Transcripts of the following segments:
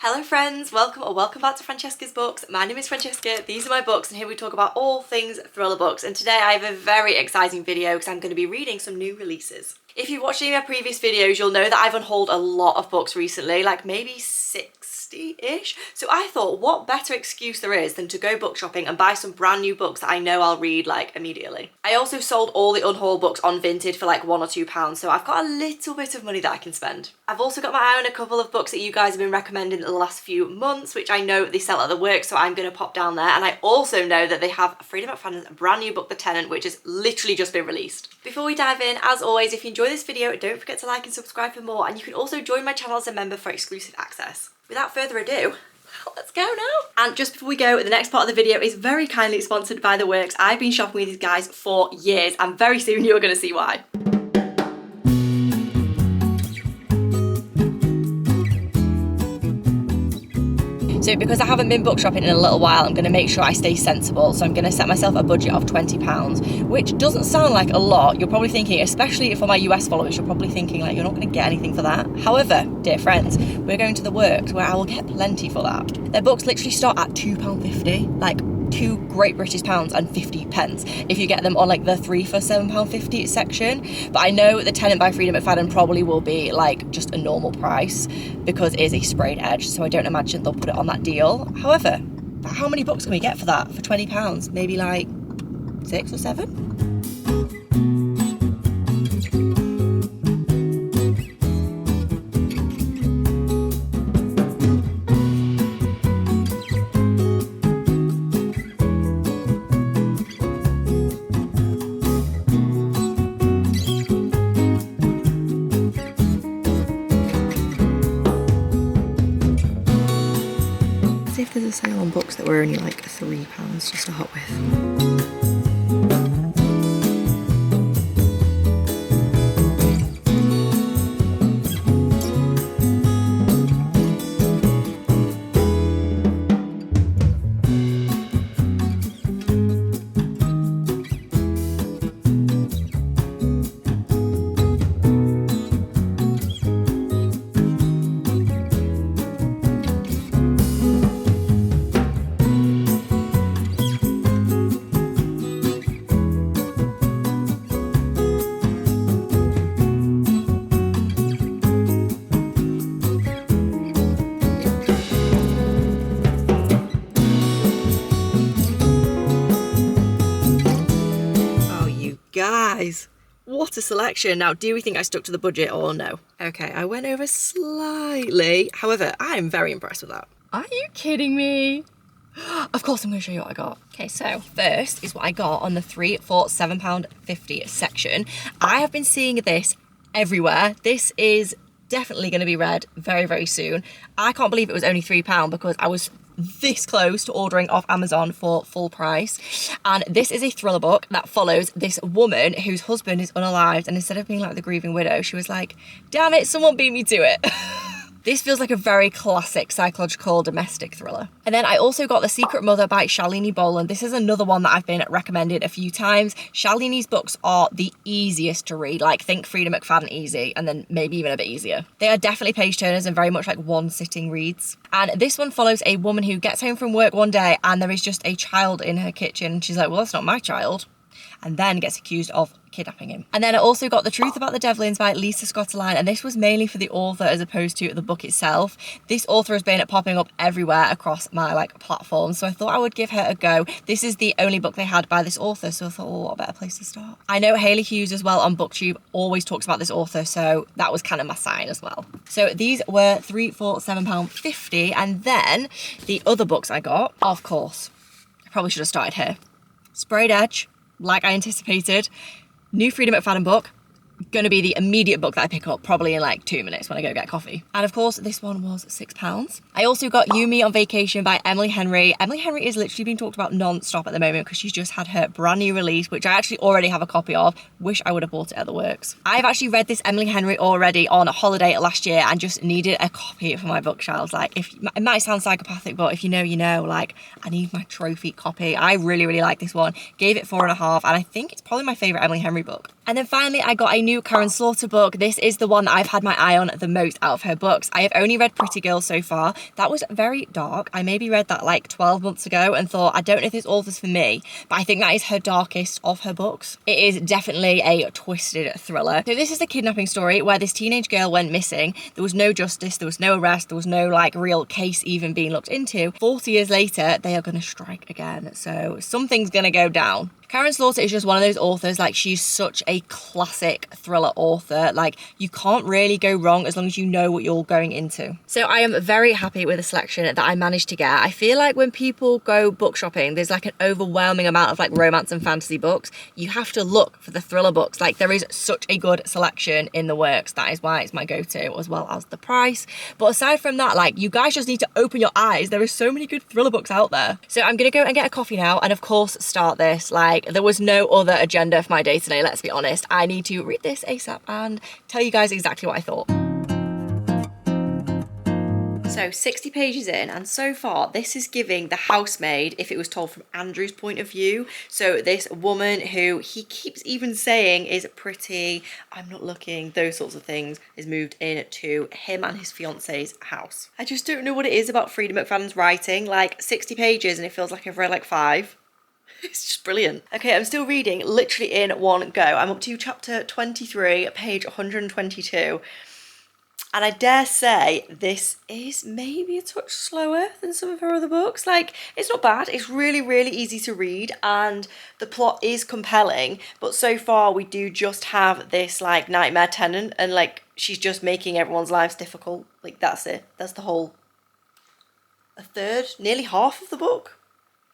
Hello friends, welcome back to Francesca's Books. My name is Francesca, these are my books, and here we talk about all things thriller books. And today I have a very exciting video because I'm going to be reading some new releases. If you've watched any of my previous videos, you'll know that I've unhauled a lot of books recently, like maybe 60-ish. So I thought, what better excuse there is than to go book shopping and buy some brand new books that I know I'll read like immediately. I also sold all the unhauled books on Vinted for like £1 or £2, so I've got a little bit of money that I can spend. I've also got my eye on a couple of books that you guys have been recommending the last few months, which I know they sell at the work, so I'm going to pop down there. And I also know that they have Freida McFadden's brand new book, The Tenant, which has literally just been released. Before we dive in, as always, if you enjoy this video, don't forget to like and subscribe for more, and you can also join my channel as a member for exclusive access. Without further ado, let's go now. And just before we go, the next part of the video is very kindly sponsored by The Works. I've been shopping with these guys for years, and very soon you're going to see why. So because I haven't been book shopping in a little while, I'm going to make sure I stay sensible. So I'm going to set myself a budget of £20, which doesn't sound like a lot. You're probably thinking, especially for my US followers, you're probably thinking like you're not going to get anything for that. However, dear friends, we're going to The Works where I will get plenty for that. Their books literally start at £2.50, like £2 Great British pounds and 50 pence if you get them on like the 3 for £7.50 section. But I know The Tenant by Freida McFadden probably will be like just a normal price because it is a sprayed edge, so I don't imagine they'll put it on that deal. However, how many books can we get for that for £20? Maybe like 6 or 7? If there's a sale on books that were only like £3 to start with. Guys, what a selection. Now, do we think I stuck to the budget or no? Okay, I went over slightly. However, I am very impressed with that. Are you kidding me? Of course I'm going to show you what I got. Okay, so first is what I got on the 3 for £7.50 section. I have been seeing this everywhere. This is definitely going to be read very, very soon. I can't believe it was only £3 because I was this close to ordering off Amazon for full price. And this is a thriller book that follows this woman whose husband is unalived, and instead of being like the grieving widow, she was like, damn it, someone beat me to it. This feels like a very classic psychological domestic thriller. And then I also got The Secret Mother by Shalini Boland. This is another one that I've been recommended a few times. Shalini's books are the easiest to read. Like, think Freida McFadden easy, and then maybe even a bit easier. They are definitely page turners and very much like one sitting reads. And this one follows a woman who gets home from work one day and there is just a child in her kitchen. She's like, well, that's not my child. And then gets accused of kidnapping him. And then I also got The Truth About the Devlins by Lisa Scottoline, and this was mainly for the author as opposed to the book itself. This author has been popping up everywhere across my like platforms, so I thought I would give her a go. This is the only book they had by this author, so I thought, oh, what a better place to start. I know Hayley Hughes as well on BookTube always talks about this author, so that was kind of my sign as well. So these were 3 for £7.50, and then the other books I got, of course, I probably should have started here. Sprayed Edge, like I anticipated. New Freida McFadden book. Going to be the immediate book that I pick up probably in like 2 minutes when I go get coffee. And of course, this one was £6. I also got You, Me on Vacation by Emily Henry. Emily Henry is literally being talked about non-stop at the moment because she's just had her brand new release, which I actually already have a copy of. Wish I would have bought it at the works. I've actually read this Emily Henry already on a holiday last year and just needed a copy for my bookshelves. Like, if it might sound psychopathic, but if you know, you know. Like, I need my trophy copy. I really, really like this one. Gave it 4.5, and I think it's probably my favourite Emily Henry book. And then finally, I got a new Karen Slaughter book. This is the one that I've had my eye on the most out of her books. I have only read Pretty Girl so far. That was very dark. I maybe read that like 12 months ago and thought, I don't know if this author's for me, but I think that is her darkest of her books. It is definitely a twisted thriller. So this is a kidnapping story where this teenage girl went missing. There was no justice, there was no arrest, there was no like real case even being looked into. 40 years later, they are going to strike again. So something's going to go down. Karen Slaughter is just one of those authors, like she's such a classic thriller author. Like you can't really go wrong as long as you know what you're going into. So I am very happy with the selection that I managed to get. I feel like when people go book shopping, there's like an overwhelming amount of like romance and fantasy books. You have to look for the thriller books. Like there is such a good selection in the works. That is why it's my go-to, as well as the price. But aside from that, like you guys just need to open your eyes. There are so many good thriller books out there. So I'm gonna go and get a coffee now and of course start this. Like there was no other agenda for my day today, let's be honest. I need to read this ASAP and tell you guys exactly what I thought. So 60 pages in, and so far this is giving The Housemaid if it was told from Andrew's point of view. So this woman who he keeps even saying is pretty, I'm not looking, those sorts of things, is moved in to him and his fiance's house. I just don't know what it is about Freida McFadden's writing, like 60 pages and it feels like I've read like 5. It's just brilliant. Okay, I'm still reading literally in one go. I'm up to chapter 23, page 122. And I dare say this is maybe a touch slower than some of her other books. Like, it's not bad. It's really, really easy to read and the plot is compelling. But so far we do just have this like nightmare tenant and like she's just making everyone's lives difficult. Like that's it. That's the whole, a third, nearly half of the book.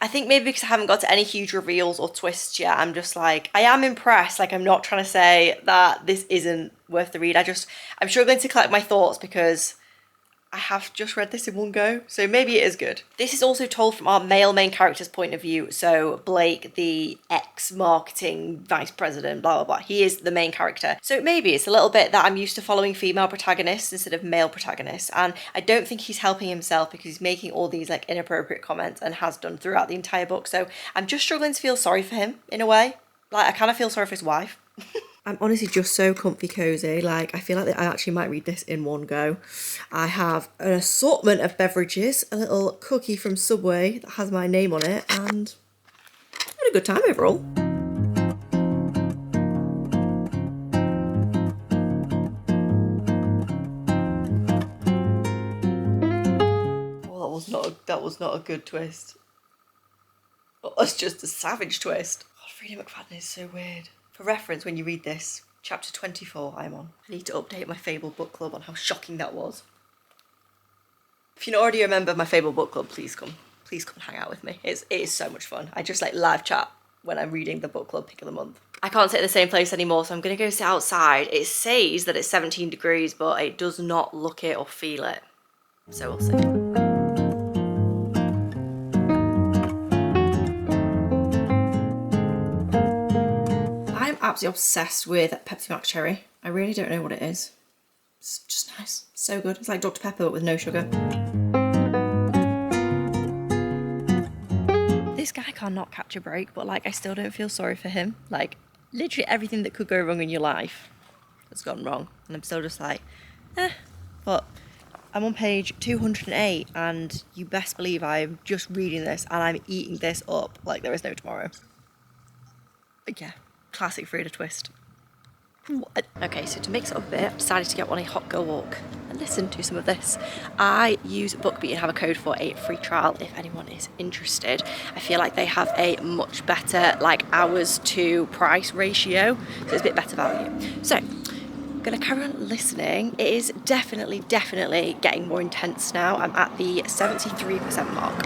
I think maybe because I haven't got to any huge reveals or twists yet, I'm just like, I am impressed. Like, I'm not trying to say that this isn't worth the read. I'm struggling to collect my thoughts because I have just read this in one go, so maybe it is good. This is also told from our male main character's point of view. So Blake, the ex-marketing vice president, blah, blah, blah. He is the main character. So maybe it's a little bit that I'm used to following female protagonists instead of male protagonists. And I don't think he's helping himself because he's making all these like inappropriate comments and has done throughout the entire book. So I'm just struggling to feel sorry for him in a way. Like I kind of feel sorry for his wife. I'm honestly just so comfy cozy. Like I feel like I actually might read this in one go. I have an assortment of beverages, a little cookie from Subway that has my name on it, and I had a good time overall. Oh, that was not a good twist. Oh, that's just a savage twist. Oh, Freida McFadden is so weird. For reference, when you read this, chapter 24 I'm on. I need to update my Fable book club on how shocking that was. If you don't already remember my Fable book club, please come and hang out with me. It is so much fun. I just like live chat when I'm reading the book club pick of the month. I can't sit in the same place anymore, so I'm gonna go sit outside. It says that it's 17 degrees, but it does not look it or feel it. So we'll see. Absolutely obsessed with Pepsi Max Cherry. I really don't know what it is. It's just nice. So good. It's like Dr. Pepper but with no sugar. This guy cannot catch a break, but like I still don't feel sorry for him. Like literally everything that could go wrong in your life has gone wrong. And I'm still just like, But I'm on page 208 and you best believe I'm just reading this and I'm eating this up like there is no tomorrow. But yeah. Classic Freida twist. What? Okay, so to mix it up a bit, I've decided to get on a hot girl walk and listen to some of this. I use BookBeat and have a code for a free trial if anyone is interested. I feel like they have a much better like hours to price ratio, so it's a bit better value. So I'm gonna carry on listening. It is definitely getting more intense now. I'm at the 73% mark.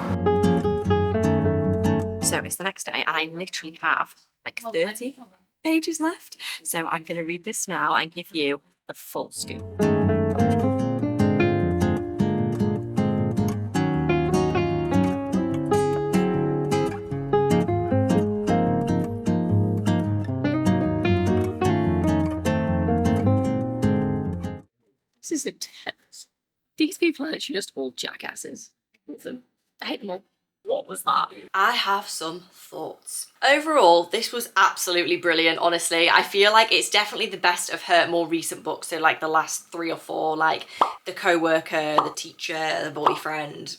So it's the next day and I literally have like 30 pages left. So I'm going to read this now and give you the full scoop. This is intense. These people are actually just all jackasses. All of them. I hate them all. What was that? I have some thoughts. Overall, this was absolutely brilliant, honestly. I feel like it's definitely the best of her more recent books. So like the last 3 or 4, like The Co-worker, The Teacher, The Boyfriend,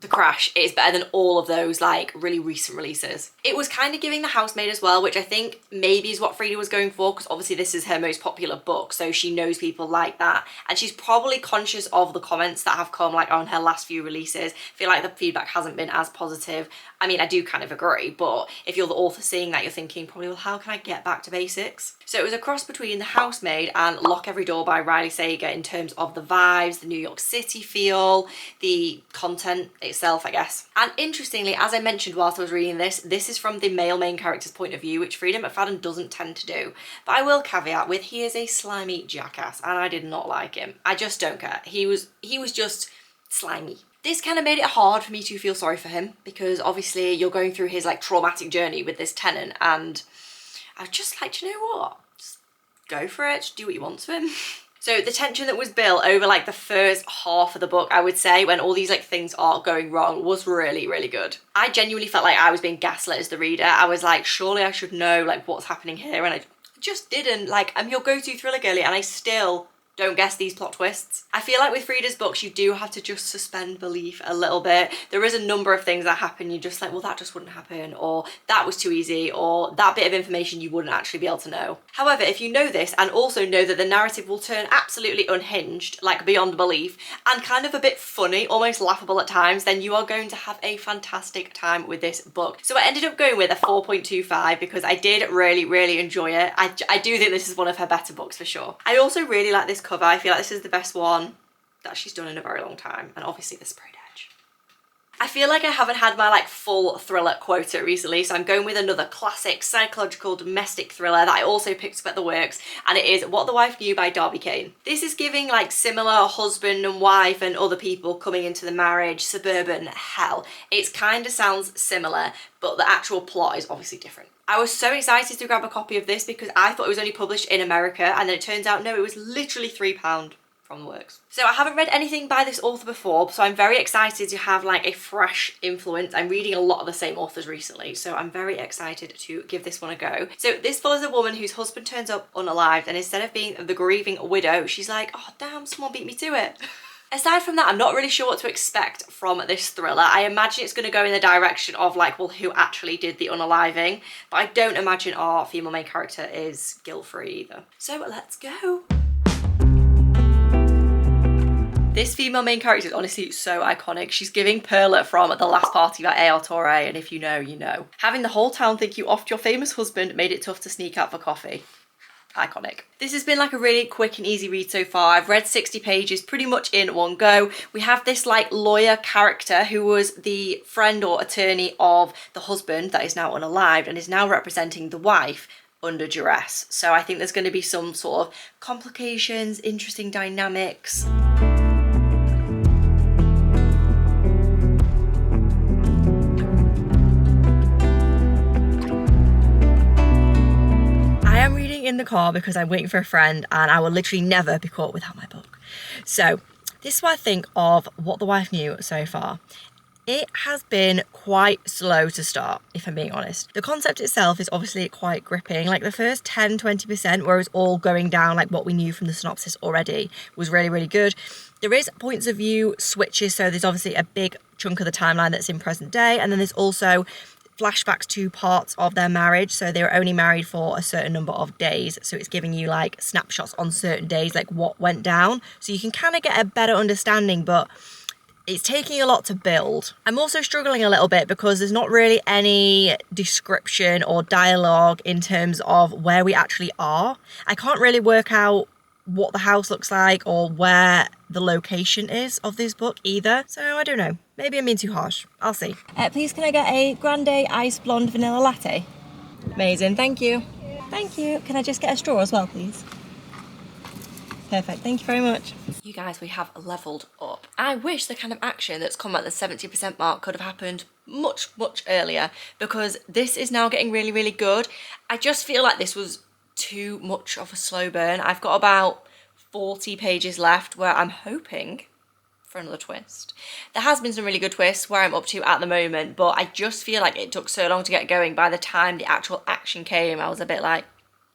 The Crash is better than all of those like really recent releases. It was kind of giving The Housemaid as well, which I think maybe is what Freida was going for, because obviously this is her most popular book, so she knows people like that, and she's probably conscious of the comments that have come like on her last few releases. I feel like the feedback hasn't been as positive. I mean, I do kind of agree, but if you're the author seeing that, you're thinking probably, well, how can I get back to basics? So it was a cross between The Housemaid and Lock Every Door by Riley Sager in terms of the vibes, the New York City feel, the content itself, I guess. And interestingly, as I mentioned whilst I was reading this, this is from the male main character's point of view, which Freida McFadden doesn't tend to do. But I will caveat with, he is a slimy jackass, and I did not like him. I just don't care. He was just slimy. This kind of made it hard for me to feel sorry for him, because obviously you're going through his like traumatic journey with this tenant, and I was just like, do you know what? Just go for it, just do what you want to him. So the tension that was built over like the first half of the book, I would say, when all these like things are going wrong, was really, really good. I genuinely felt like I was being gaslit as the reader. I was like, surely I should know like what's happening here, and I just didn't. Like, I'm your go-to thriller girly, and I still don't guess these plot twists. I feel like with Freida's books, you do have to just suspend belief a little bit. There is a number of things that happen, you're just like, well, that just wouldn't happen, or that was too easy, or that bit of information you wouldn't actually be able to know. However, if you know this and also know that the narrative will turn absolutely unhinged, like beyond belief, and kind of a bit funny, almost laughable at times, then you are going to have a fantastic time with this book. So I ended up going with a 4.25 because I did really, really enjoy it. I do think this is one of her better books for sure. I also really like this cover. I feel like this is the best one that she's done in a very long time, and obviously the sprayed edge. I feel like I haven't had my like full thriller quota recently, so I'm going with another classic psychological domestic thriller that I also picked up at the works, and it is What the Wife Knew by Darby Kane. This is giving like similar husband and wife and other people coming into the marriage, suburban hell. It kind of sounds similar, but the actual plot is obviously different. I was so excited to grab a copy of this because I thought it was only published in America, and then it turns out no, it was literally £3 from the works. So I haven't read anything by this author before, so I'm very excited to have like a fresh influence. I'm reading a lot of the same authors recently, so I'm very excited to give this one a go. So this follows a woman whose husband turns up unalived, and instead of being the grieving widow, she's like, oh damn, someone beat me to it. Aside from that, I'm not really sure what to expect from this thriller. I imagine it's going to go in the direction of like, well, who actually did the unaliving? But I don't imagine our female main character is guilt-free either. So let's go. This female main character is honestly so iconic. She's giving Perla from The Last Party by A.R. Torre, and if you know, you know. Having the whole town think you offed your famous husband made it tough to sneak out for coffee. Iconic. This has been like a really quick and easy read so far. I've read 60 pages pretty much in one go. We have this like lawyer character who was the friend or attorney of the husband that is now unalived and is now representing the wife under duress. So I think there's going to be some sort of complications, interesting dynamics. In the car because I'm waiting for a friend, and I will literally never be caught without my book. So this is what I think of What the Wife Knew so far. It has been quite slow to start, if I'm being honest. The concept itself is obviously quite gripping. Like the first 10-20% where it was all going down like what we knew from the synopsis already was really, really good. There is points of view switches, so there's obviously a big chunk of the timeline that's in present day, and then there's also flashbacks to parts of their marriage. So they were only married for a certain number of days, so it's giving you like snapshots on certain days, like what went down, so you can kind of get a better understanding, but it's taking a lot to build. I'm also struggling a little bit because there's not really any description or dialogue in terms of where we actually are. I can't really work out what the house looks like or where the location is of this book either, so I don't know. Maybe I'm being too harsh. I'll see. Please can I get a grande iced blonde vanilla latte? Amazing, thank you. Thank you. Can I just get a straw as well, please? Perfect, thank you very much. You guys, we have leveled up. I wish the kind of action that's come at the 70% mark could have happened much, much earlier, because this is now getting really, really good. I just feel like this was too much of a slow burn. I've got about 40 pages left where I'm hoping for another twist. There has been some really good twists where I'm up to at the moment, but I just feel like it took so long to get going. By the time the actual action came, I was a bit like,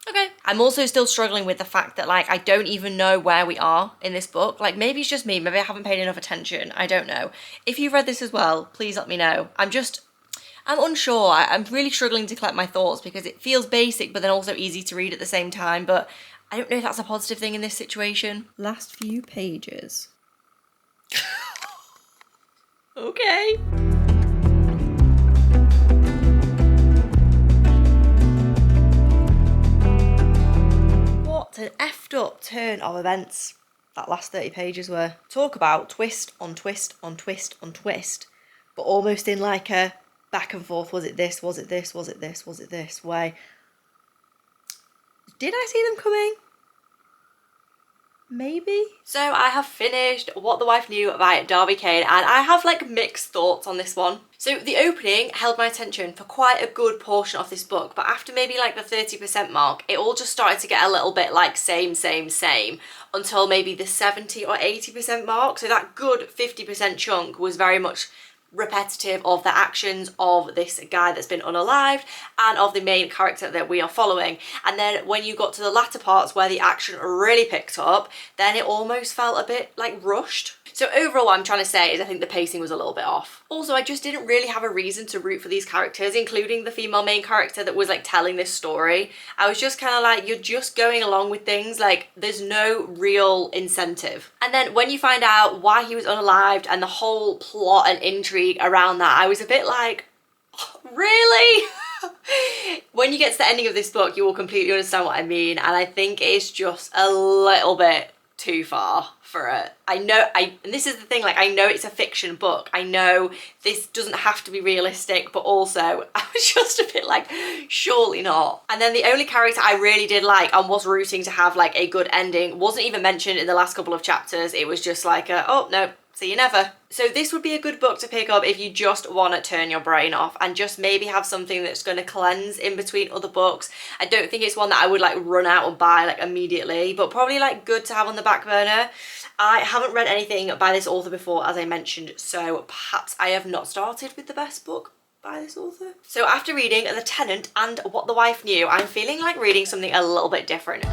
okay. I'm also still struggling with the fact that like I don't even know where we are in this book. Like maybe it's just me, maybe I haven't paid enough attention, I don't know. If you've read this as well, please let me know. I'm unsure. I'm really struggling to collect my thoughts because it feels basic but then also easy to read at the same time, but I don't know if that's a positive thing in this situation. Last few pages. Okay. What an effed up turn of events that last 30 pages were. Talk about twist on twist on twist on twist, but almost in like a back and forth, was it this, was it this, was it this, was it this way. Did I see them coming? Maybe? So I have finished What the Wife Knew by Darby Kane, and I have like mixed thoughts on this one. So the opening held my attention for quite a good portion of this book, but after maybe like the 30% mark, it all just started to get a little bit like same, until maybe the 70 or 80% mark. So that good 50% chunk was very much repetitive of the actions of this guy that's been unalived and of the main character that we are following. And then when you got to the latter parts where the action really picked up, then it almost felt a bit like rushed. So overall what I'm trying to say is I think the pacing was a little bit off. Also, I just didn't really have a reason to root for these characters, including the female main character that was like telling this story. I was just kind of like, you're just going along with things, like there's no real incentive. And then when you find out why he was unalived and the whole plot and intrigue around that, I was a bit like, oh, really? When you get to the ending of this book, you will completely understand what I mean, and I think it's just a little bit too far for it. And this is the thing, like I know it's a fiction book, I know this doesn't have to be realistic, but also I was just a bit like, surely not. And then the only character I really did like and was rooting to have like a good ending wasn't even mentioned in the last couple of chapters. It was just like oh no, see you never. So this would be a good book to pick up if you just want to turn your brain off and just maybe have something that's going to cleanse in between other books. I don't think it's one that I would like run out and buy like immediately, but probably like good to have on the back burner. I haven't read anything by this author before, as I mentioned, so perhaps I have not started with the best book by this author. So after reading The Tenant and What the Wife Knew, I'm feeling like reading something a little bit different.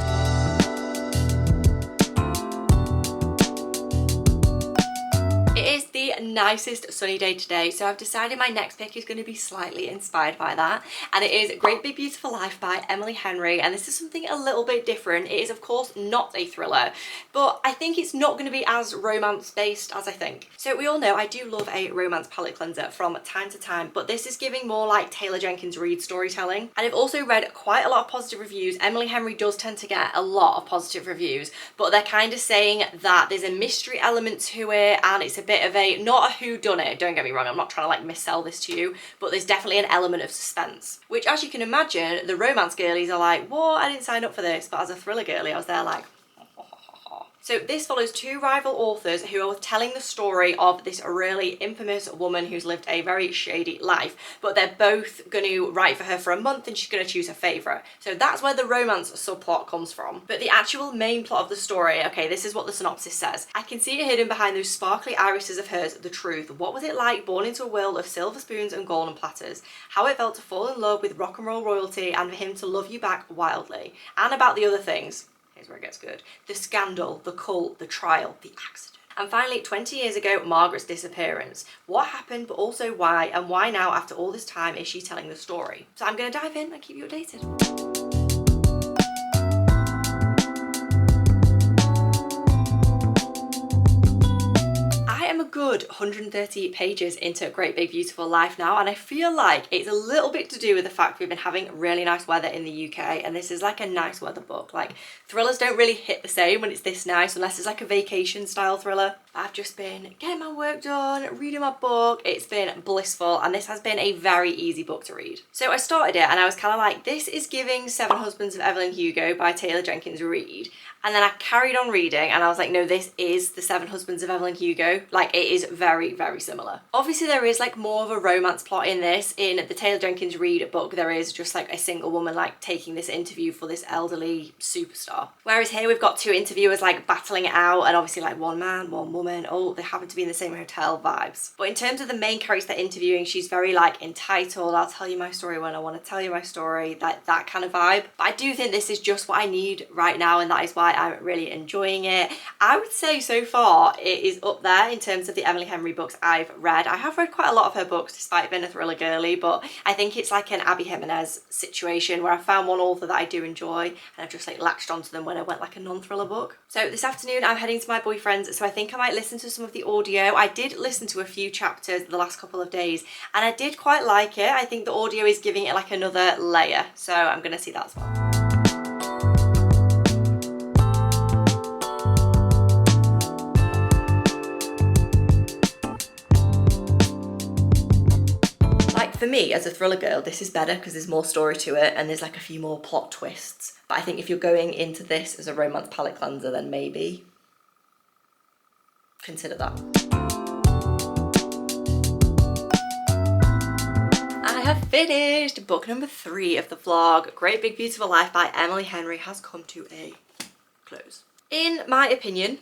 The nicest sunny day today, so I've decided my next pick is going to be slightly inspired by that, and it is Great Big Beautiful Life by Emily Henry, and this is something a little bit different. It is of course not a thriller, but I think it's not going to be as romance based as I think. So we all know I do love a romance palette cleanser from time to time, but this is giving more like Taylor Jenkins Reid storytelling, and I've also read quite a lot of positive reviews. Emily Henry does tend to get a lot of positive reviews, but they're kind of saying that there's a mystery element to it, and it's a bit of a, not a whodunit, don't get me wrong, I'm not trying to like missell this to you, but there's definitely an element of suspense, which as you can imagine, the romance girlies are like, what, I didn't sign up for this, but as a thriller girly, I was there like, so this follows two rival authors who are telling the story of this really infamous woman who's lived a very shady life, but they're both going to write for her for a month and she's going to choose her favourite. So that's where the romance subplot comes from. But the actual main plot of the story, okay, this is what the synopsis says. I can see it hidden behind those sparkly irises of hers, the truth. What was it like born into a world of silver spoons and golden platters? How it felt to fall in love with rock and roll royalty and for him to love you back wildly. And about the other things. Here's where it gets good. The scandal, the cult, the trial, the accident. And finally, 20 years ago, Margaret's disappearance. What happened, but also why, and why now after all this time is she telling the story? So I'm going to dive in and keep you updated. Good 130 pages into Great Big Beautiful Life now, and I feel like it's a little bit to do with the fact we've been having really nice weather in the UK, and this is like a nice weather book. Like thrillers don't really hit the same when it's this nice unless it's like a vacation style thriller. I've just been getting my work done, reading my book. It's been blissful, and this has been a very easy book to read. So I started it and I was kind of like, this is giving Seven Husbands of Evelyn Hugo by Taylor Jenkins Reid. And then I carried on reading and I was like, no, this is the Seven Husbands of Evelyn Hugo. Like, it is is very, very similar. Obviously there is like more of a romance plot in this. In the Taylor Jenkins Reid book, there is just like a single woman like taking this interview for this elderly superstar. Whereas here we've got two interviewers like battling it out, and obviously like one man, one woman, oh, they happen to be in the same hotel vibes. But in terms of the main character they're interviewing, she's very like entitled, I'll tell you my story when I want to tell you my story, like that kind of vibe. But I do think this is just what I need right now, and that is why I'm really enjoying it. I would say so far it is up there in terms of the Emily Henry books I've read. I have read quite a lot of her books despite being a thriller girly, but I think it's like an Abby Jimenez situation where I found one author that I do enjoy and I've just like latched onto them when I went like a non-thriller book. So this afternoon I'm heading to my boyfriend's, so I think I might listen to some of the audio. I did listen to a few chapters the last couple of days and I did quite like it. I think the audio is giving it like another layer, so I'm gonna see that as well. For me, as a thriller girl, this is better because there's more story to it and there's like a few more plot twists. But I think if you're going into this as a romance palette cleanser, then maybe consider that. I have finished book number 3 of the vlog. Great Big Beautiful Life by Emily Henry has come to a close. In my opinion,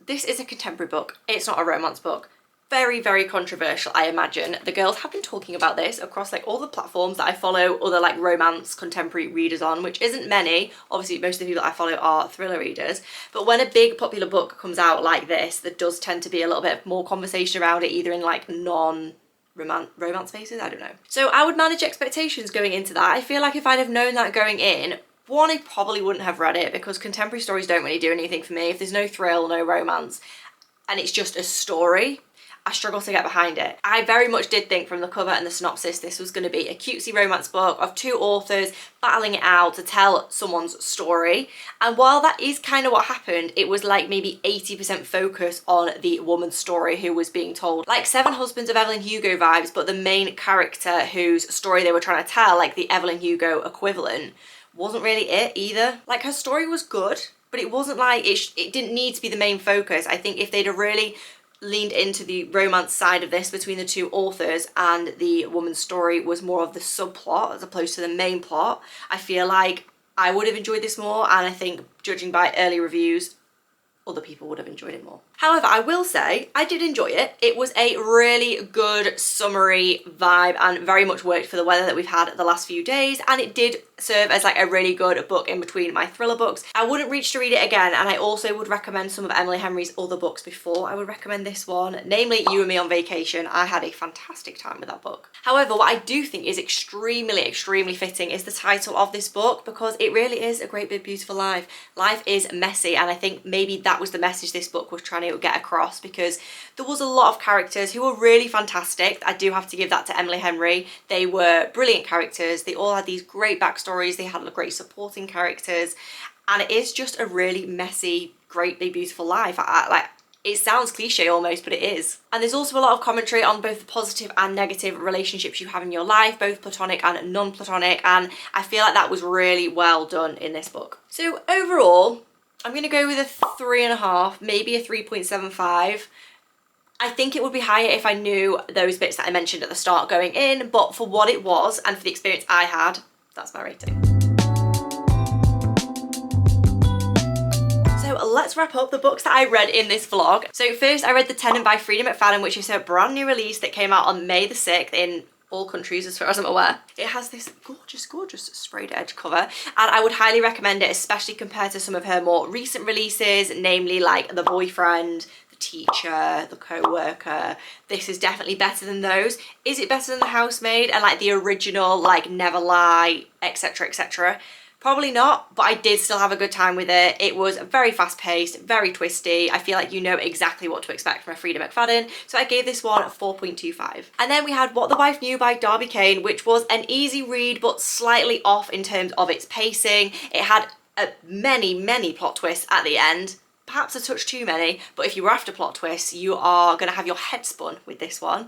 this is a contemporary book. It's not a romance book. Very, very controversial, I imagine. The girls have been talking about this across like all the platforms that I follow other like romance contemporary readers on, which isn't many. Obviously, most of the people that I follow are thriller readers. But when a big popular book comes out like this, there does tend to be a little bit more conversation around it, either in like romance spaces, I don't know. So I would manage expectations going into that. I feel like if I'd have known that going in, one, I probably wouldn't have read it because contemporary stories don't really do anything for me. If there's no thrill, no romance, and it's just a story, I struggle to get behind it. I very much did think from the cover and the synopsis this was going to be a cutesy romance book of two authors battling it out to tell someone's story. And while that is kind of what happened, it was like maybe 80% focus on the woman's story who was being told. Like Seven Husbands of Evelyn Hugo vibes, but the main character whose story they were trying to tell, like the Evelyn Hugo equivalent, wasn't really it either. Like her story was good, but it wasn't like, it didn't need to be the main focus. I think if they'd have really leaned into the romance side of this between the two authors and the woman's story was more of the subplot as opposed to the main plot, I feel like I would have enjoyed this more, and I think judging by early reviews, other people would have enjoyed it more. However, I will say I did enjoy it. It was a really good summery vibe and very much worked for the weather that we've had the last few days, and it did serve as like a really good book in between my thriller books. I wouldn't reach to read it again, and I also would recommend some of Emily Henry's other books before I would recommend this one, namely You and Me on Vacation. I had a fantastic time with that book. However, what I do think is extremely fitting is the title of this book, because it really is a great big beautiful life. Life is messy, and I think maybe that was the message this book was trying to get across, because there was a lot of characters who were really fantastic. I do have to give that to Emily Henry. They were brilliant characters. They all had these great backstories. They had great supporting characters, and it is just a really messy, great big beautiful life. Like, it sounds cliche almost, but it is. And there's also a lot of commentary on both the positive and negative relationships you have in your life, both platonic and non-platonic, and I feel like that was really well done in this book. So overall, I'm gonna go with a 3.5, maybe a 3.75. I think it would be higher if I knew those bits that I mentioned at the start going in, but for what it was and for the experience I had, that's my rating. So let's wrap up the books that I read in this vlog. So first I read The Tenant by Freida McFadden, which is her brand new release that came out on May the 6th in all countries as far as I'm aware. It has this gorgeous sprayed edge cover, and I would highly recommend it, especially compared to some of her more recent releases, namely like The Boyfriend, The Teacher, The Co-worker. This is definitely better than those. Is it better than The Housemaid and like the original like Never Lie, etc, etc? Probably not, but I did still have a good time with it. It was very fast paced, very twisty. I feel like you know exactly what to expect from a Freida McFadden. So I gave this one a 4.25. And then we had What the Wife Knew by Darby Kane, which was an easy read, but slightly off in terms of its pacing. It had many plot twists at the end. perhaps a touch too many, but if you were after plot twists, you are going to have your head spun with this one.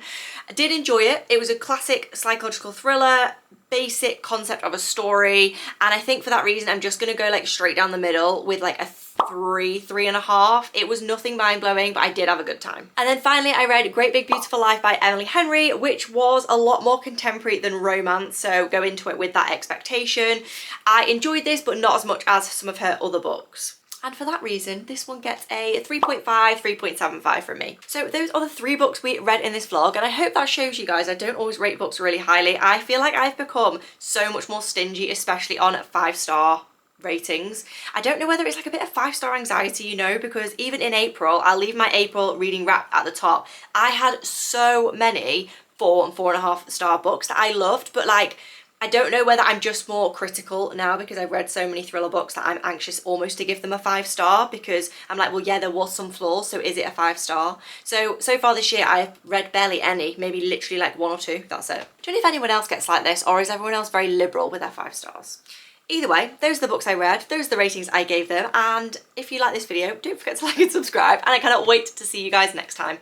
I did enjoy it. It was a classic psychological thriller, basic concept of a story, and I think for that reason I'm just gonna go like straight down the middle with like a 3.5. It was nothing mind-blowing, but I did have a good time. And then finally I read Great Big Beautiful Life by Emily Henry, which was a lot more contemporary than romance, so go into it with that expectation. I enjoyed this, but not as much as some of her other books. And for that reason, this one gets a 3.5, 3.75 from me. So those are the 3 books we read in this vlog, and I hope that shows you guys I don't always rate books really highly. I feel like I've become so much more stingy, especially on 5-star ratings. I don't know whether it's like a bit of 5-star anxiety, you know, because even in April, I'll leave my April reading wrap at the top. I had so many 4 and 4.5 star books that I loved, but like, I don't know whether I'm just more critical now because I've read so many thriller books that I'm anxious almost to give them a 5-star, because I'm like, well, yeah, there was some flaws, so is it a 5-star? So far this year, I've read barely any, maybe literally like 1 or 2, that's it. I don't know if anyone else gets like this, or is everyone else very liberal with their 5 stars? Either way, those are the books I read, those are the ratings I gave them, and if you like this video, don't forget to like and subscribe, and I cannot wait to see you guys next time.